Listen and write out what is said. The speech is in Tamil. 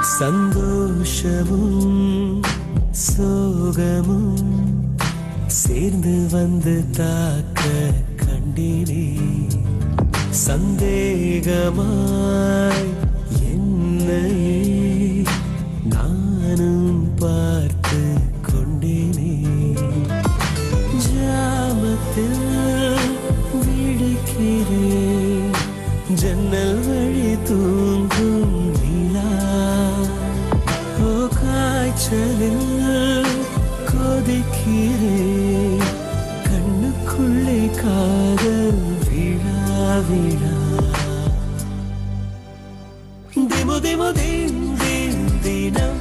சந்தோஷமும் சோகமும் சேர்ந்து வந்து தாக்க கண்டினே சந்தேகமாய் என்னையே நானும் பார்த்து கொண்டேனே ஜாமத்தில் விழிக்கிறேன் ஜன்னல் வழி தூங்கும் நிலா ஓ காய்ச்சலில் கொதிக்கிறேன் கண்ணுக்குள்ளே காதல் விழா விழா திமு திமு தின் தின் தினம்